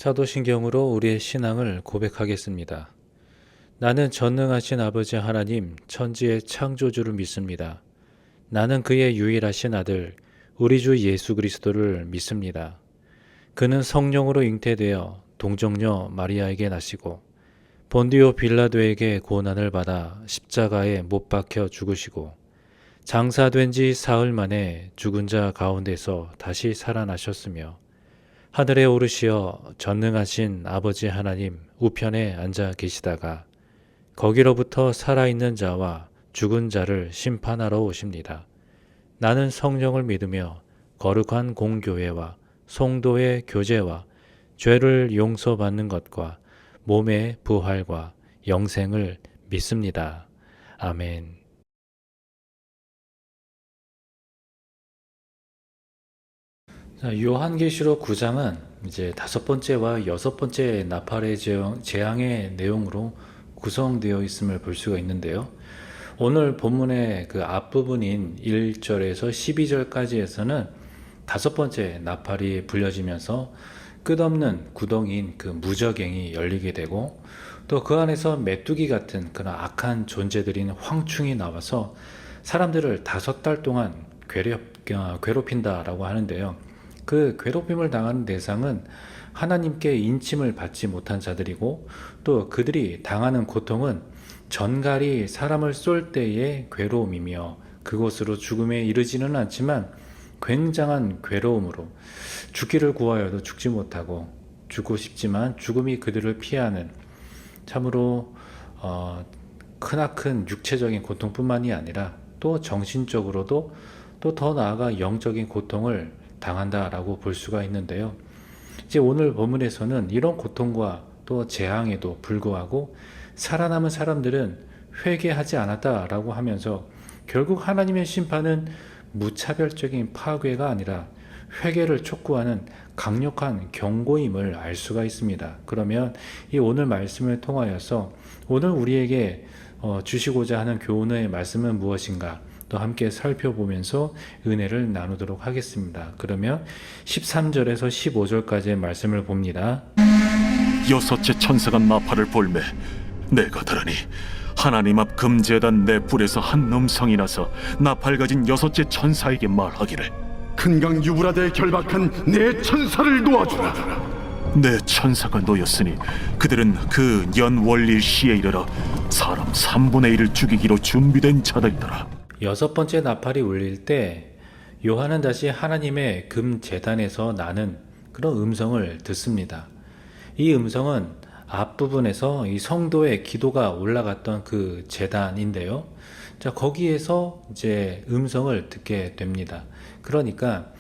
사도신경으로 우리의 신앙을 고백하겠습니다. 나는 전능하신 아버지 하나님 천지의 창조주를 믿습니다. 나는 그의 유일하신 아들 우리 주 예수 그리스도를 믿습니다. 그는 성령으로 잉태되어 동정녀 마리아에게 나시고 본디오 빌라도에게 고난을 받아 십자가에 못 박혀 죽으시고 장사된 지 사흘 만에 죽은 자 가운데서 다시 살아나셨으며 하늘에 오르시어 전능하신 아버지 하나님 우편에 앉아 계시다가 거기로부터 살아있는 자와 죽은 자를 심판하러 오십니다. 나는 성령을 믿으며 거룩한 공교회와 성도의 교제와 죄를 용서받는 것과 몸의 부활과 영생을 믿습니다. 아멘. 요한계시록 9장은 이제 5번째와 6번째 나팔의 재앙의 내용으로 구성되어 있음을 볼 수가 있는데요. 오늘 본문의 그 앞부분인 1절에서 12절까지에서는 5번째 나팔이 불려지면서 끝없는 구덩이인 그 무저갱이 열리게 되고 또 그 안에서 메뚜기 같은 그런 악한 존재들인 황충이 나와서 사람들을 5달 동안 괴롭힌다라고 하는데요. 그 괴롭힘을 당하는 대상은 하나님께 인침을 받지 못한 자들이고 또 그들이 당하는 고통은 전갈이 사람을 쏠 때의 괴로움이며 그곳으로 죽음에 이르지는 않지만 굉장한 괴로움으로 죽기를 구하여도 죽지 못하고 죽고 싶지만 죽음이 그들을 피하는 참으로 크나큰 육체적인 고통뿐만이 아니라 또 정신적으로도 또 더 나아가 영적인 고통을 당한다라고 볼 수가 있는데요. 이제 오늘 본문에서는 이런 고통과 또 재앙에도 불구하고 살아남은 사람들은 회개하지 않았다라고 하면서 결국 하나님의 심판은 무차별적인 파괴가 아니라 회개를 촉구하는 강력한 경고임을 알 수가 있습니다. 그러면 이 오늘 말씀을 통하여서 오늘 우리에게 주시고자 하는 교훈의 말씀은 무엇인가? 또 함께 살펴보면서 은혜를 나누도록 하겠습니다. 그러면 13절에서 15절까지의 말씀을 봅니다. 여섯째 천사가 나팔을 불매 내가 들으니 하나님 앞 금제단 내 뿔에서 한 음성이 나서 나팔 가진 여섯째 천사에게 말하기를 큰 강 유브라데에 결박한 내 천사를 놓아주라. 내 천사가 놓였으니 그들은 그 연월일 시에 이르러 사람 3분의 1을 죽이기로 준비된 자들이더라. 6번째 나팔이 울릴 때 요한은 다시 하나님의 금제단에서 나는 그런 음성을 듣습니다. 이 음성은 앞부분에서 이 성도의 기도가 올라갔던 그 제단인데요. 자, 거기에서 이제 음성을 듣게 됩니다. 그러니까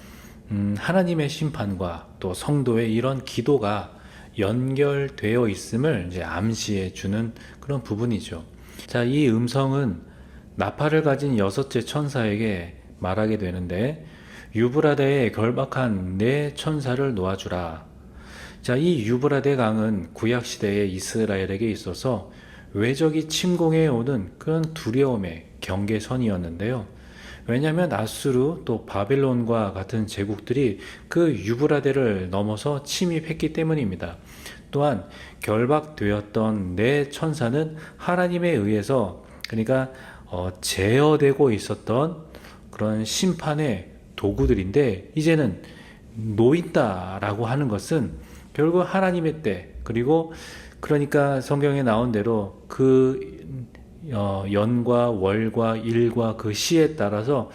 하나님의 심판과 또 성도의 이런 기도가 연결되어 있음을 이제 암시해 주는 그런 부분이죠. 자, 이 음성은 나팔을 가진 여섯째 천사에게 말하게 되는데 유브라데에 결박한 네 천사를 놓아주라. 자, 이 유브라데 강은 구약시대의 이스라엘에게 있어서 외적이 침공해 오는 그런 두려움의 경계선이었는데요. 왜냐하면 아수르 또 바벨론과 같은 제국들이 그 유브라데를 넘어서 침입했기 때문입니다. 또한 결박되었던 네 천사는 하나님에 의해서 그러니까 제어되고 있었던 그런 심판의 도구들인데 이제는 놓인다라고 하는 것은 결국 하나님의 때 그리고 그러니까 성경에 나온 대로 그 연과 월과 일과 그 시에 따라서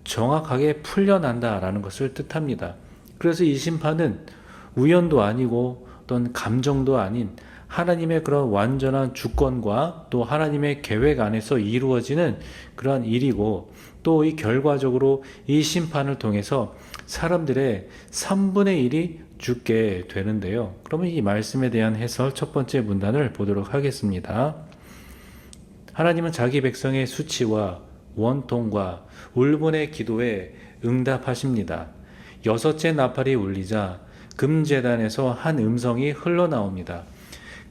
정확하게 풀려난다라는 것을 뜻합니다. 그래서 이 심판은 우연도 아니고 어떤 감정도 아닌 하나님의 그런 완전한 주권과 또 하나님의 계획 안에서 이루어지는 그런 일이고 또 이 결과적으로 이 심판을 통해서 사람들의 3분의 1이 죽게 되는데요. 그러면 이 말씀에 대한 해설 첫 번째 문단을 보도록 하겠습니다. 하나님은 자기 백성의 수치와 원통과 울분의 기도에 응답하십니다. 여섯째 나팔이 울리자 금제단에서 한 음성이 흘러나옵니다.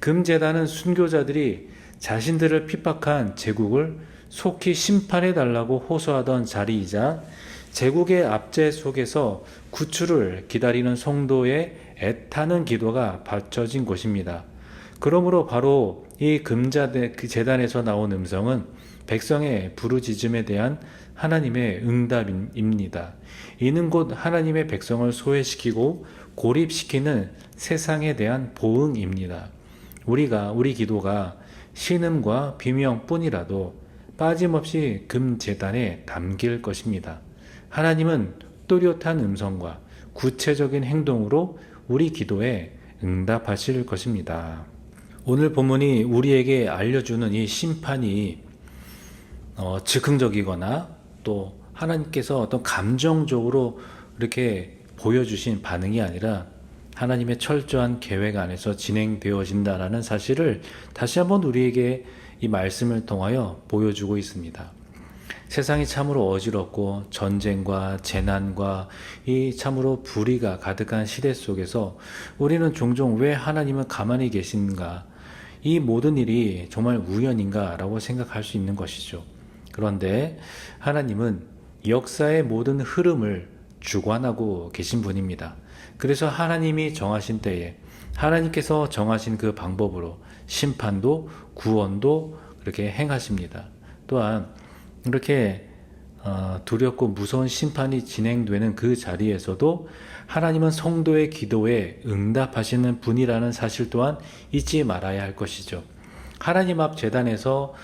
금제단은 순교자들이 자신들을 핍박한 제국을 속히 심판해달라고 호소하던 자리이자 제국의 압제 속에서 구출을 기다리는 성도의 애타는 기도가 바쳐진 곳입니다. 그러므로 바로 이 금제단에서 나온 음성은 백성의 부르짖음에 대한 하나님의 응답입니다. 이는 곧 하나님의 백성을 소외시키고 고립시키는 세상에 대한 보응입니다. 우리 기도가 신음과 비명뿐이라도 빠짐없이 금제단에 담길 것입니다. 하나님은 또렷한 음성과 구체적인 행동으로 우리 기도에 응답하실 것입니다. 오늘 본문이 우리에게 알려주는 이 심판이 즉흥적이거나 또 하나님께서 어떤 감정적으로 이렇게 보여주신 반응이 아니라 하나님의 철저한 계획 안에서 진행되어진다라는 사실을 다시 한번 우리에게 이 말씀을 통하여 보여주고 있습니다. 세상이 참으로 어지럽고 전쟁과 재난과 이 참으로 불의가 가득한 시대 속에서 우리는 종종 왜 하나님은 가만히 계신가, 이 모든 일이 정말 우연인가 라고 생각할 수 있는 것이죠. 그런데 하나님은 역사의 모든 흐름을 주관하고 계신 분입니다. 그래서 하나님이 정하신 때에 하나님께서 정하신 그 방법으로 심판도 구원도 그렇게 행하십니다. 또한 이렇게 두렵고 무서운 심판이 진행되는 그 자리에서도 하나님은 성도의 기도에 응답하시는 분이라는 사실 또한 잊지 말아야 할 것이죠. 하나님 앞 제단에서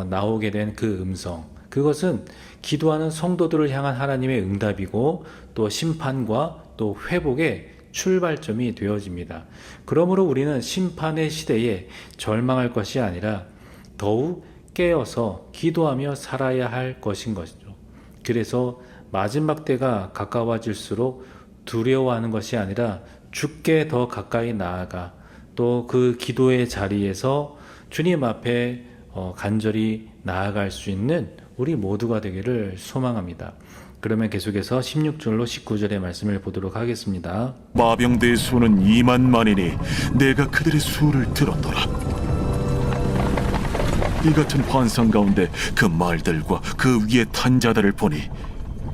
나오게 된 그 음성, 그것은 기도하는 성도들을 향한 하나님의 응답이고 또 심판과 또 회복의 출발점이 되어집니다. 그러므로 우리는 심판의 시대에 절망할 것이 아니라 더욱 깨어서 기도하며 살아야 할 것인 것이죠. 그래서 마지막 때가 가까워질수록 두려워하는 것이 아니라 주께 더 가까이 나아가 또 그 기도의 자리에서 주님 앞에 간절히 나아갈 수 있는 우리 모두가 되기를 소망합니다. 그러면 계속해서 16절로 19절의 말씀을 보도록 하겠습니다. 마병대의 수는 2만만이니 내가 그들의 수를 들었더라. 이 같은 환상 가운데 그 말들과 그 위에 탄 자들을 보니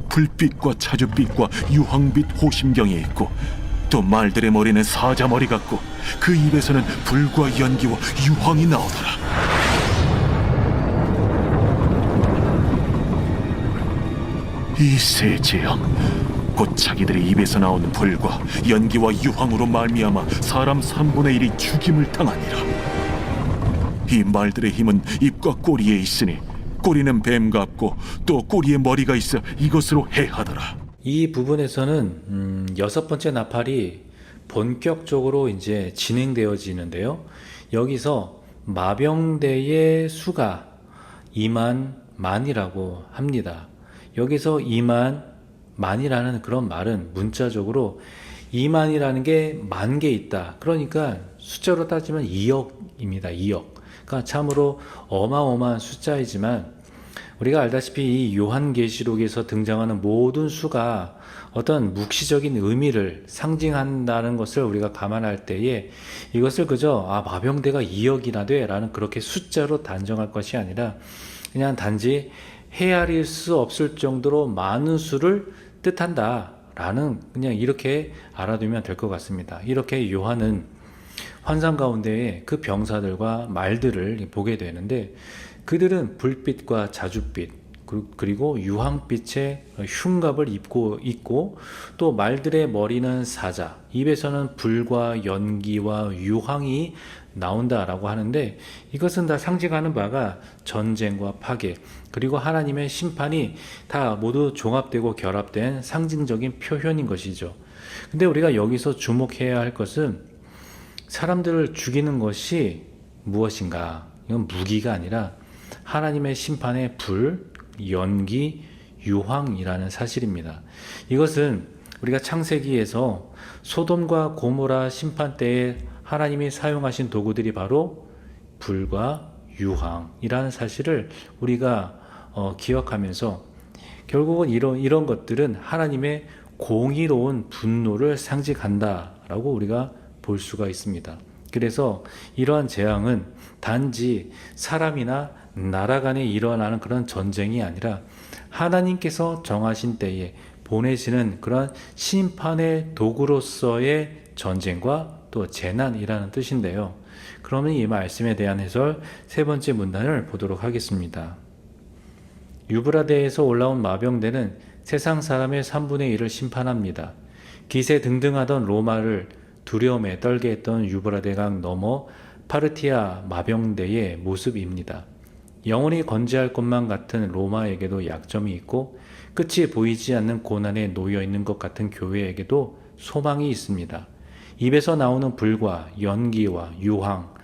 불빛과 차주빛과 유황빛 호심경이 있고 또 말들의 머리는 사자머리 같고 그 입에서는 불과 연기와 유황이 나오더라. 이 세 재앙 곧 자기들의 입에서 나오는 불과 연기와 유황으로 말미암아 사람 3분의 1이 죽임을 당하니라. 이 말들의 힘은 입과 꼬리에 있으니 꼬리는 뱀 같고 또 꼬리에 머리가 있어 이것으로 해하더라. 이 부분에서는 6번째 나팔이 본격적으로 이제 진행되어지는데요. 여기서 마병대의 수가 2만만이라고 합니다. 여기서 2만만이라는 그런 말은 문자적으로 2만이라는 게 10,000개 있다. 그러니까 숫자로 따지면 2억입니다. 2억. 그러니까 참으로 어마어마한 숫자이지만 우리가 알다시피 이 요한계시록에서 등장하는 모든 수가 어떤 묵시적인 의미를 상징한다는 것을 우리가 감안할 때에 이것을 그저 마병대가 2억이나 돼 라는 그렇게 숫자로 단정할 것이 아니라 그냥 단지 헤아릴 수 없을 정도로 많은 수를 뜻한다 라는 그냥 이렇게 알아두면 될 것 같습니다. 이렇게 요한은 환상 가운데에 그 병사들과 말들을 보게 되는데 그들은 불빛과 자줏빛 그리고 유황빛의 흉갑을 입고 있고 또 말들의 머리는 사자, 입에서는 불과 연기와 유황이 나온다라고 하는데 이것은 다 상징하는 바가 전쟁과 파괴 그리고 하나님의 심판이 다 모두 종합되고 결합된 상징적인 표현인 것이죠. 근데 우리가 여기서 주목해야 할 것은 사람들을 죽이는 것이 무엇인가? 이건 무기가 아니라 하나님의 심판의 불, 연기, 유황이라는 사실입니다. 이것은 우리가 창세기에서 소돔과 고모라 심판 때에 하나님이 사용하신 도구들이 바로 불과 유황이라는 사실을 우리가 기억하면서 결국은 이런 것들은 하나님의 공의로운 분노를 상징한다라고 우리가 볼 수가 있습니다. 그래서 이러한 재앙은 단지 사람이나 나라 간에 일어나는 그런 전쟁이 아니라 하나님께서 정하신 때에 보내시는 그런 심판의 도구로서의 전쟁과 또 재난이라는 뜻인데요. 그러면 이 말씀에 대한 해설 세 번째 문단을 보도록 하겠습니다. 유브라데에서 올라온 마병대는 세상 사람의 3분의 1을 심판합니다. 기세 등등하던 로마를 두려움에 떨게 했던 유브라데강 너머 파르티아 마병대의 모습입니다. 영원히 건재할 것만 같은 로마에게도 약점이 있고 끝이 보이지 않는 고난에 놓여 있는 것 같은 교회에게도 소망이 있습니다. 입에서 나오는 불과 연기와 유황,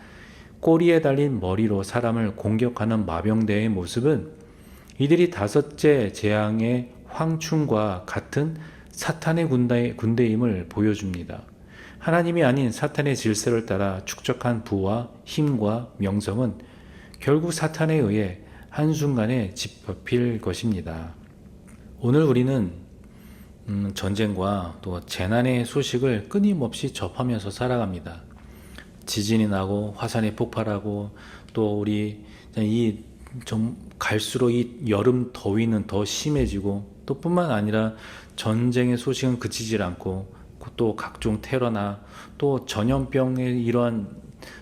꼬리에 달린 머리로 사람을 공격하는 마병대의 모습은 이들이 다섯째 재앙의 황충과 같은 사탄의 군대임을 보여줍니다. 하나님이 아닌 사탄의 질서를 따라 축적한 부와 힘과 명성은 결국 사탄에 의해 한순간에 짓밟힐 것입니다. 오늘 우리는 전쟁과 또 재난의 소식을 끊임없이 접하면서 살아갑니다. 지진이 나고 화산이 폭발하고 또 우리 갈수록 이 여름 더위는 더 심해지고 또 뿐만 아니라 전쟁의 소식은 그치질 않고 또 각종 테러나 또 전염병의 이러한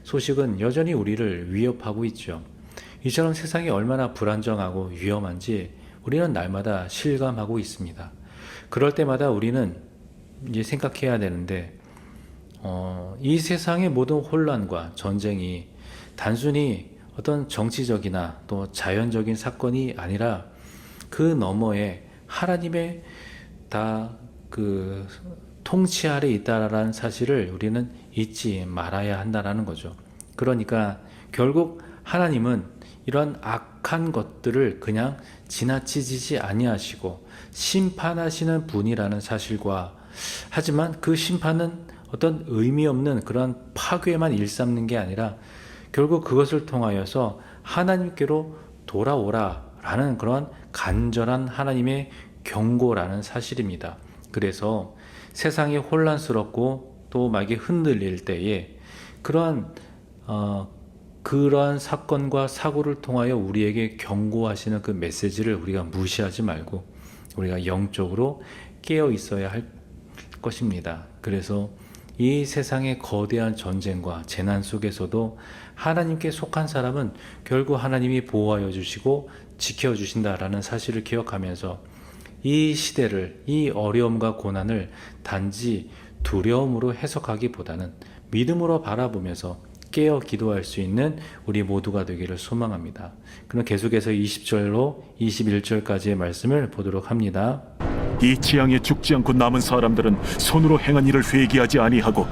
소식은 여전히 우리를 위협하고 있죠. 이처럼 세상이 얼마나 불안정하고 위험한지 우리는 날마다 실감하고 있습니다. 그럴 때마다 우리는 이제 생각해야 되는데 이 세상의 모든 혼란과 전쟁이 단순히 어떤 정치적이나 또 자연적인 사건이 아니라 그 너머에 하나님의 다 그 통치 아래 있다라는 사실을 우리는 잊지 말아야 한다라는 거죠. 그러니까 결국 하나님은 이런 악한 것들을 그냥 지나치지 아니하시고 심판하시는 분이라는 사실과 하지만 그 심판은 어떤 의미 없는 그런 파괴만 일삼는 게 아니라 결국 그것을 통하여서 하나님께로 돌아오라라는 그런 간절한 하나님의 경고라는 사실입니다. 그래서 세상이 혼란스럽고 또 막이 흔들릴 때에 그러한 사건과 사고를 통하여 우리에게 경고하시는 그 메시지를 우리가 무시하지 말고 우리가 영적으로 깨어 있어야 할 것입니다. 그래서 이 세상의 거대한 전쟁과 재난 속에서도 하나님께 속한 사람은 결국 하나님이 보호하여 주시고 지켜주신다라는 사실을 기억하면서 이 시대를, 이 어려움과 고난을 단지 두려움으로 해석하기보다는 믿음으로 바라보면서 깨어 기도할 수 있는 우리 모두가 되기를 소망합니다. 그럼 계속해서 20절로 21절까지의 말씀을 보도록 합니다. 이 재앙에 죽지 않고 남은 사람들은 손으로 행한 일을 회개하지 아니하고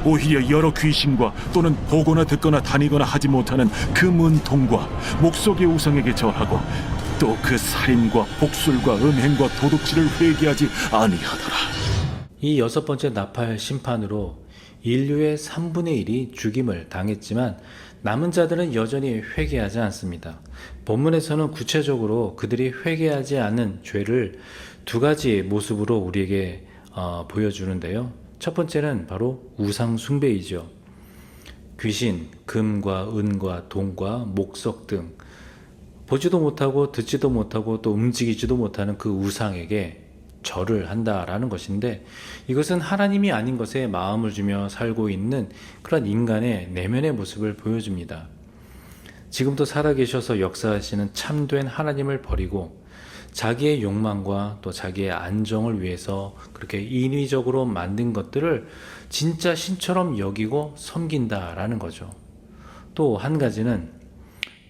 오히려 여러 귀신과 또는 보거나 듣거나 다니거나 하지 못하는 그 문통과 목석의 우상에게 절하고 또 그 살인과 복술과 음행과 도둑질을 회개하지 아니하더라. 이 여섯 번째 나팔 심판으로 인류의 3분의 1이 죽임을 당했지만 남은 자들은 여전히 회개하지 않습니다. 본문에서는 구체적으로 그들이 회개하지 않는 죄를 두 가지 모습으로 우리에게 보여주는데요. 첫 번째는 바로 우상 숭배이죠. 귀신, 금과 은과 동과 목석 등 보지도 못하고 듣지도 못하고 또 움직이지도 못하는 그 우상에게 절을 한다라는 것인데 이것은 하나님이 아닌 것에 마음을 주며 살고 있는 그런 인간의 내면의 모습을 보여줍니다. 지금도 살아계셔서 역사하시는 참된 하나님을 버리고 자기의 욕망과 또 자기의 안정을 위해서 그렇게 인위적으로 만든 것들을 진짜 신처럼 여기고 섬긴다라는 거죠. 또 한 가지는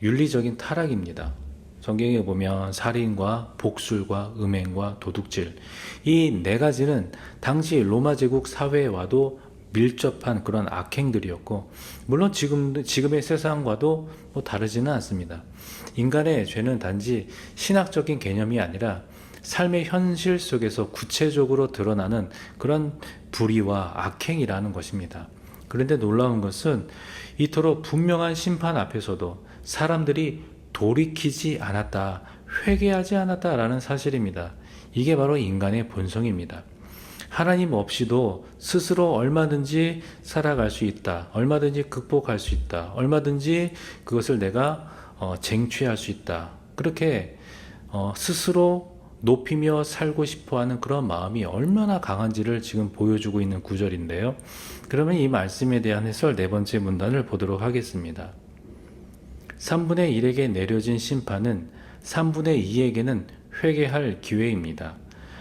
윤리적인 타락입니다. 성경에 보면 살인과 복술과 음행과 도둑질 이 네 가지는 당시 로마 제국 사회와도 밀접한 그런 악행들이었고 물론 지금의 세상과도 다르지는 않습니다. 인간의 죄는 단지 신학적인 개념이 아니라 삶의 현실 속에서 구체적으로 드러나는 그런 불의와 악행이라는 것입니다. 그런데 놀라운 것은 이토록 분명한 심판 앞에서도 사람들이 돌이키지 않았다, 회개하지 않았다라는 사실입니다. 이게 바로 인간의 본성입니다. 하나님 없이도 스스로 얼마든지 살아갈 수 있다, 얼마든지 극복할 수 있다, 얼마든지 그것을 내가 쟁취할 수 있다. 그렇게 스스로 높이며 살고 싶어하는 그런 마음이 얼마나 강한지를 지금 보여주고 있는 구절인데요. 그러면 이 말씀에 대한 해설 네 번째 문단을 보도록 하겠습니다. 3분의 1에게 내려진 심판은 3분의 2에게는 회개할 기회입니다.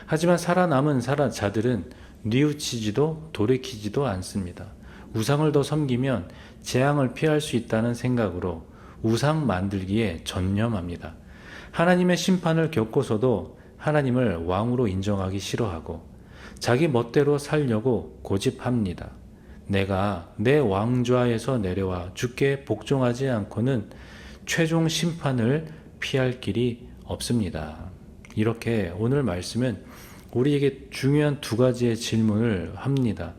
하지만 살아남은 자들은 뉘우치지도 돌이키지도 않습니다. 우상을 더 섬기면 재앙을 피할 수 있다는 생각으로 우상 만들기에 전념합니다. 하나님의 심판을 겪고서도 하나님을 왕으로 인정하기 싫어하고 자기 멋대로 살려고 고집합니다. 내가 내 왕좌에서 내려와 주께 복종하지 않고는 최종 심판을 피할 길이 없습니다. 이렇게 오늘 말씀은 우리에게 중요한 두 가지의 질문을 합니다.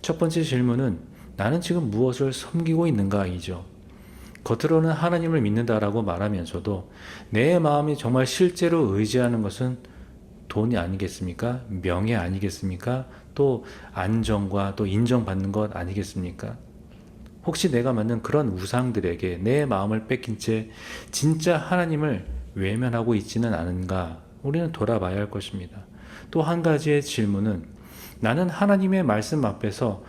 첫 번째 질문은 나는 지금 무엇을 섬기고 있는가이죠. 겉으로는 하나님을 믿는다라고 말하면서도 내 마음이 정말 실제로 의지하는 것은 돈이 아니겠습니까? 명예 아니겠습니까? 또 안정과 또 인정받는 것 아니겠습니까? 혹시 내가 만든 그런 우상들에게 내 마음을 뺏긴 채 진짜 하나님을 외면하고 있지는 않은가? 우리는 돌아봐야 할 것입니다. 또 한 가지의 질문은 나는 하나님의 말씀 앞에서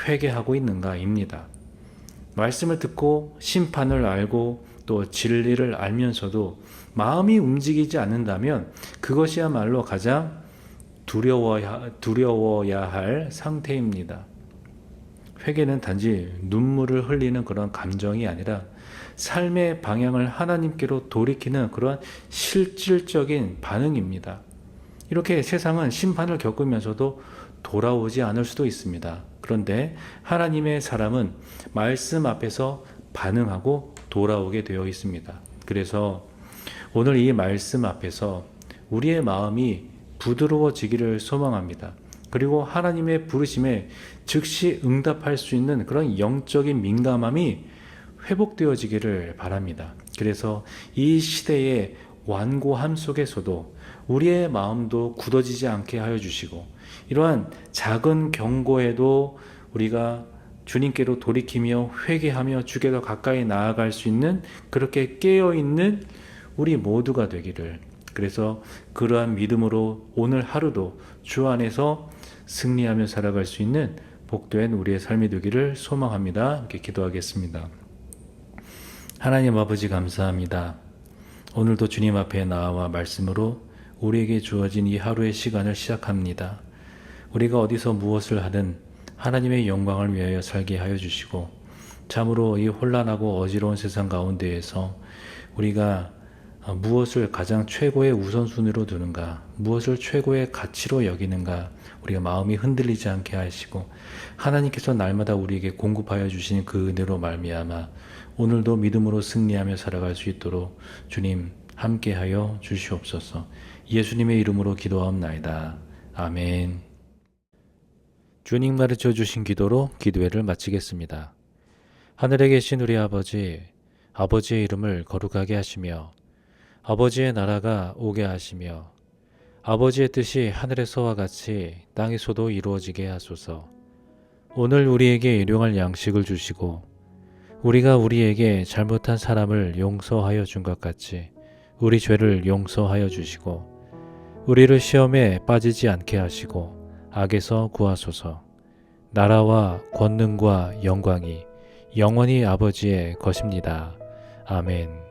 회개하고 있는가입니다. 말씀을 듣고 심판을 알고 또 진리를 알면서도 마음이 움직이지 않는다면 그것이야말로 가장 두려워야 할 상태입니다. 회개는 단지 눈물을 흘리는 그런 감정이 아니라 삶의 방향을 하나님께로 돌이키는 그런 실질적인 반응입니다. 이렇게 세상은 심판을 겪으면서도 돌아오지 않을 수도 있습니다. 그런데 하나님의 사람은 말씀 앞에서 반응하고 돌아오게 되어 있습니다. 그래서 오늘 이 말씀 앞에서 우리의 마음이 부드러워지기를 소망합니다. 그리고 하나님의 부르심에 즉시 응답할 수 있는 그런 영적인 민감함이 회복되어지기를 바랍니다. 그래서 이 시대의 완고함 속에서도 우리의 마음도 굳어지지 않게 하여 주시고 이러한 작은 경고에도 우리가 주님께로 돌이키며 회개하며 주께 더 가까이 나아갈 수 있는 그렇게 깨어있는 우리 모두가 되기를, 그래서 그러한 믿음으로 오늘 하루도 주 안에서 승리하며 살아갈 수 있는 복된 우리의 삶이 되기를 소망합니다. 이렇게 기도하겠습니다. 하나님 아버지 감사합니다. 오늘도 주님 앞에 나와 말씀으로 우리에게 주어진 이 하루의 시간을 시작합니다. 우리가 어디서 무엇을 하든 하나님의 영광을 위하여 살게 하여 주시고 참으로 이 혼란하고 어지러운 세상 가운데에서 우리가 무엇을 가장 최고의 우선순위로 두는가, 무엇을 최고의 가치로 여기는가, 우리가 마음이 흔들리지 않게 하시고 하나님께서 날마다 우리에게 공급하여 주시는 그 은혜로 말미암아 오늘도 믿음으로 승리하며 살아갈 수 있도록 주님 함께하여 주시옵소서. 예수님의 이름으로 기도하옵나이다. 아멘. 주님 가르쳐 주신 기도로 기도회를 마치겠습니다. 하늘에 계신 우리 아버지, 아버지의 이름을 거룩하게 하시며 아버지의 나라가 오게 하시며 아버지의 뜻이 하늘에서와 같이 땅에서도 이루어지게 하소서. 오늘 우리에게 일용할 양식을 주시고 우리가 우리에게 잘못한 사람을 용서하여 준 것 같이 우리 죄를 용서하여 주시고 우리를 시험에 빠지지 않게 하시고 악에서 구하소서. 나라와 권능과 영광이 영원히 아버지의 것입니다. 아멘.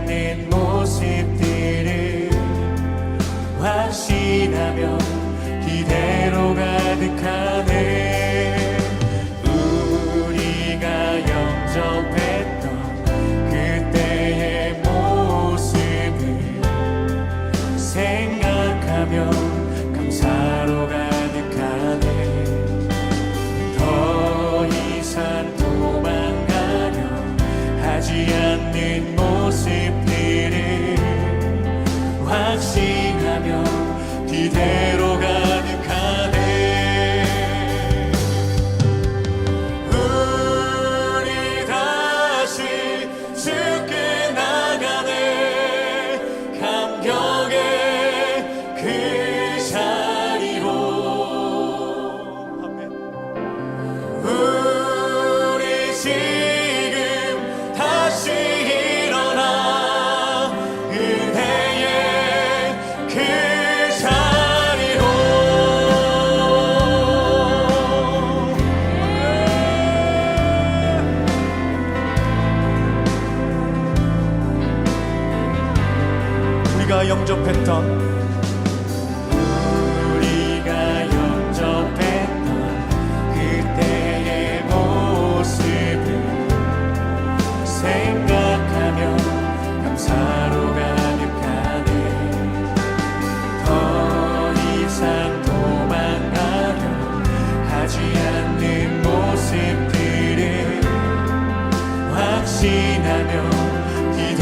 않는 모습들을 확신하며 기대로 가득하네. 우리가 영접했던 그때의 모습을 생각하며 감사로 가득하네. 더 이상 도망가려 하지 않는 모습들을 확신하며 기대로 가득하네. 우리 다시 죽게 나가네. 감격의 그 자리로. 아멘. 우리 지금 다시 일어나 은혜의 그 자리로. 우리가 영접했던 그때의 모습을 생각하며 감사로 가득하네. 더 이상 도망가려 하지 않는 모습들을 확신하며 기대